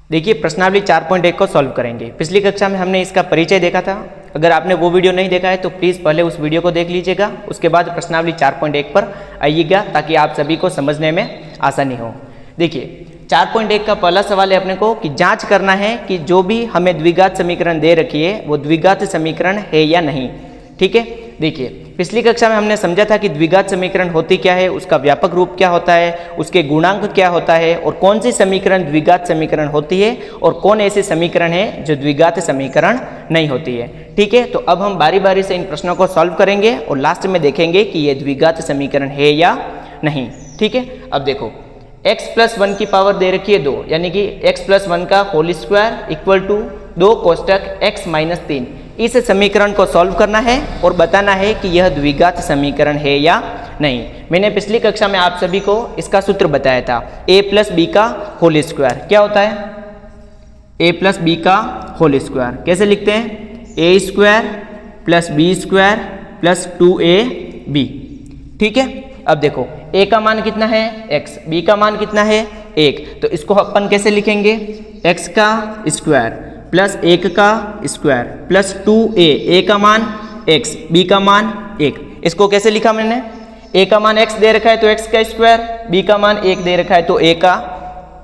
देखिए प्रश्नावली 4.1 को सॉल्व करेंगे। पिछली कक्षा में हमने इसका परिचय देखा था। अगर आपने वो वीडियो नहीं देखा है तो प्लीज़ पहले उस वीडियो को देख लीजिएगा, उसके बाद प्रश्नावली 4.1 पर आइएगा ताकि आप सभी को समझने में आसानी हो। देखिए 4.1 का पहला सवाल है अपने को कि जांच करना है कि जो भी हमें द्विघात समीकरण दे रखी है वो द्विघात समीकरण है या नहीं। ठीक है, देखिए पिछली कक्षा में हमने समझा था कि द्विघात समीकरण होती क्या है, उसका व्यापक रूप क्या होता है, उसके गुणांक क्या होता है और कौन सी समीकरण द्विघात समीकरण होती है और कौन ऐसे समीकरण है जो द्विघात समीकरण नहीं होती है। ठीक है, तो अब हम बारी बारी से इन प्रश्नों को सॉल्व करेंगे और लास्ट में देखेंगे कि ये द्विघात समीकरण है या नहीं। ठीक है, अब देखो x+1 की पावर दे रखी है 2, यानी कि x+1 का होल स्क्वायर इक्वल टू 2 कोष्टक x-3। इस समीकरण को सॉल्व करना है और बताना है कि यह द्विघात समीकरण है या नहीं। मैंने पिछली कक्षा में आप सभी को इसका सूत्र बताया था, a+b का होल स्क्वायर। क्या होता है a+b का होल स्क्वायर? कैसे लिखते हैं? a² + b² + 2ab। ठीक है, अब देखो a का मान कितना है x, b का मान कितना है 1, तो इसको अपन कैसे लिखेंगे? x का स्क्वायर प्लस 1 का स्क्वायर प्लस 2a, a का मान x, b का मान 1। इसको कैसे लिखा मैंने? a का मान x दे रखा है तो x का स्क्वायर, b का मान 1 दे रखा है तो a का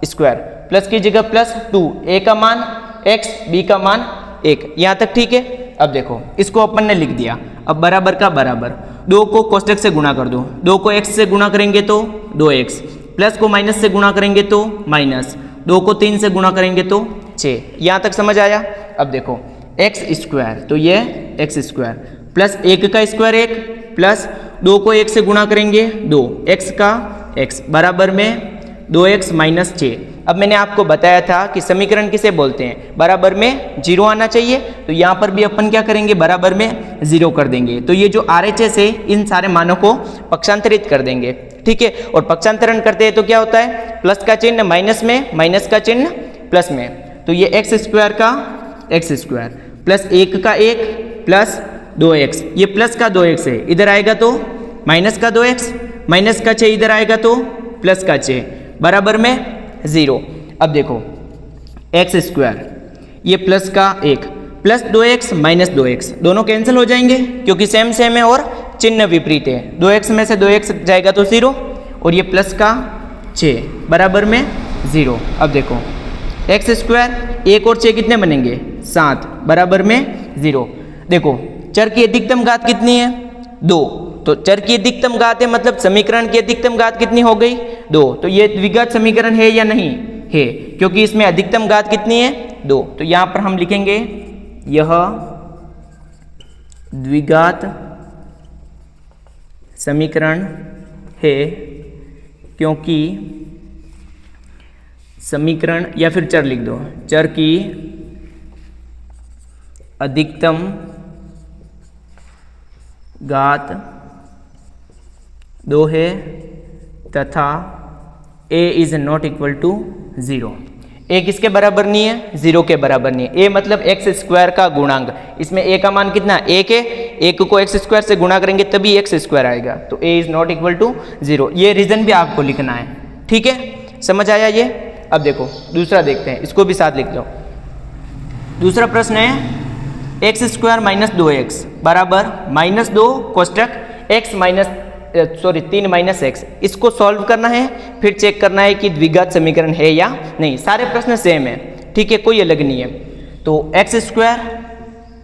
स्क्वायर, प्लस की जगह प्लस 2, a का मान x, b का मान 1। यहाँ तक ठीक है। अब देखो इसको अपन ने लिख दिया। अब बराबर का बराबर 2 को कोष्टक से गुणा कर दो, 2 को x से गुणा करेंगे तो 2x, प्लस को माइनस से गुणा करेंगे तो माइनस, 2 को 3 से गुणा करेंगे तो 6। यहाँ तक समझ आया? अब देखो x² तो ये x² प्लस 1 का स्क्वायर 1 प्लस 2 को 1 से गुणा करेंगे 2, x का x बराबर में 2x - 6। अब मैंने आपको बताया था कि समीकरण किसे बोलते हैं? बराबर में 0 आना चाहिए, तो यहाँ पर भी अपन क्या करेंगे? बराबर में 0 कर देंगे। तो ये जो RHS है इन सारे मानों को पक्षांतरित कर देंगे। ठीक है, और पक्षांतरण करते हैं तो क्या होता है? प्लस का चिन्ह माइनस में, माइनस का चिन्ह प्लस में, तो ये x² का x² प्लस 1 का 1 प्लस 2x, ये प्लस का 2x है, इधर आएगा तो माइनस का 2x, माइनस का 6 इधर आएगा तो प्लस का 6 बराबर में 0। अब देखो x² ये प्लस का 1 प्लस 2x माइनस 2x दोनों कैंसिल हो जाएंगे क्योंकि सेम सेम है और चिन्ह विपरीत है। 2x में से 2x जाएगा तो 0 और ये प्लस का 6 बराबर में 0। अब देखो x² 1 और 6 कितने बनेंगे? 7 बराबर में 0। देखो चर की अधिकतम घात कितनी है? 2, तो चर की अधिकतम घात है मतलब समीकरण की अधिकतम घात कितनी हो गई? 2। तो ये द्विघात समीकरण है या नहीं? है, क्योंकि इसमें अधिकतम घात कितनी है? 2। तो यहाँ पर हम लिखेंगे यह द्विघात समीकरण है क्योंकि समीकरण, या फिर चर लिख दो, चर की अधिकतम घात 2 है तथा a is not equal to 0। a किसके बराबर नहीं है? 0 के बराबर नहीं है। a मतलब x² का गुणांक, इसमें a का मान कितना? 1 है, 1 को x² से गुणा करेंगे तभी x² आएगा, तो a is not equal to 0। ये रीजन भी आपको लिखना है। ठीक है, समझ आया ये? अब देखो दूसरा देखते हैं, इसको भी साथ लिख लो। दूसरा प्रश्न है x² - 2x बराबर -2 कोष्टक (3 - x)। इसको सॉल्व करना है, फिर चेक करना है कि द्विघात समीकरण है या नहीं। सारे प्रश्न सेम है, ठीक है, कोई अलग नहीं है। तो x²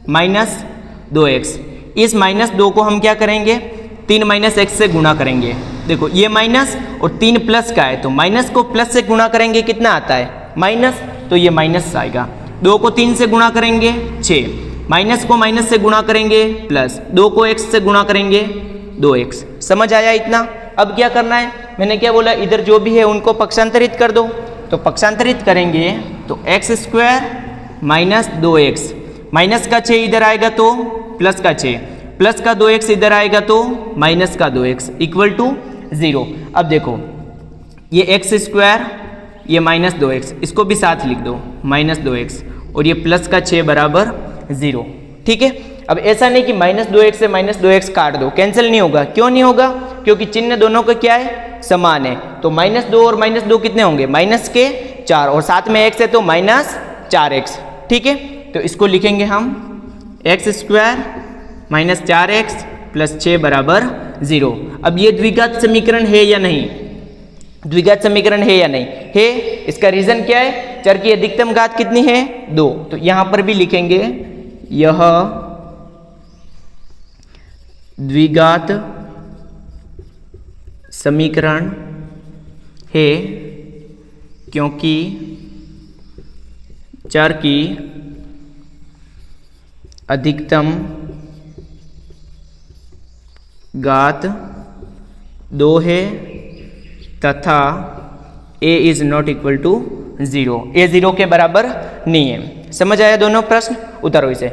- 2x, इस -2 को हम क्या करेंगे? 3 - x से गुणा करेंगे। देखो ये माइनस और 3 प्लस का है, तो माइनस को प्लस से गुणा करेंगे कितना आता है? माइनस, तो ये माइनस आएगा। 2 को 3 से गुणा करेंगे 6, माइनस को माइनस से गुणा करेंगे प्लस, 2 को x से गुणा करेंगे 2x। समझ आया इतना? अब क्या करना है? मैंने क्या बोला? इधर जो भी है उनको पक्षांतरित कर दो। तो पक्षांतरित करेंगे तो x² - 2x, माइनस का 6 इधर आएगा तो प्लस का 6, प्लस का 2x इधर आएगा तो माइनस का 2x इक्वल टू 0। अब देखो ये x² ये -2x, इसको भी साथ लिख दो -2x, और ये प्लस का 6 बराबर 0। ठीक है, अब ऐसा नहीं कि -2x से -2x काट दो, कैंसिल नहीं होगा। क्यों नहीं होगा? क्योंकि चिन्ह दोनों का क्या है? समान है। तो -2 और -2 कितने होंगे? माइनस के 4 और साथ में x है तो -4x। ठीक है, तो इसको लिखेंगे हम x² -4x + 6 बराबर 0। अब ये द्विघात समीकरण है या नहीं, द्विघात समीकरण है या नहीं है। इसका रीजन क्या है, चर की अधिकतम घात कितनी है 2, तो यहां पर भी लिखेंगे यह द्विघात समीकरण है क्योंकि चर की अधिकतम घात 2 है तथा a is not equal to 0, a 0 के बराबर नहीं है। समझ आया दोनों प्रश्न, उतारो इसे।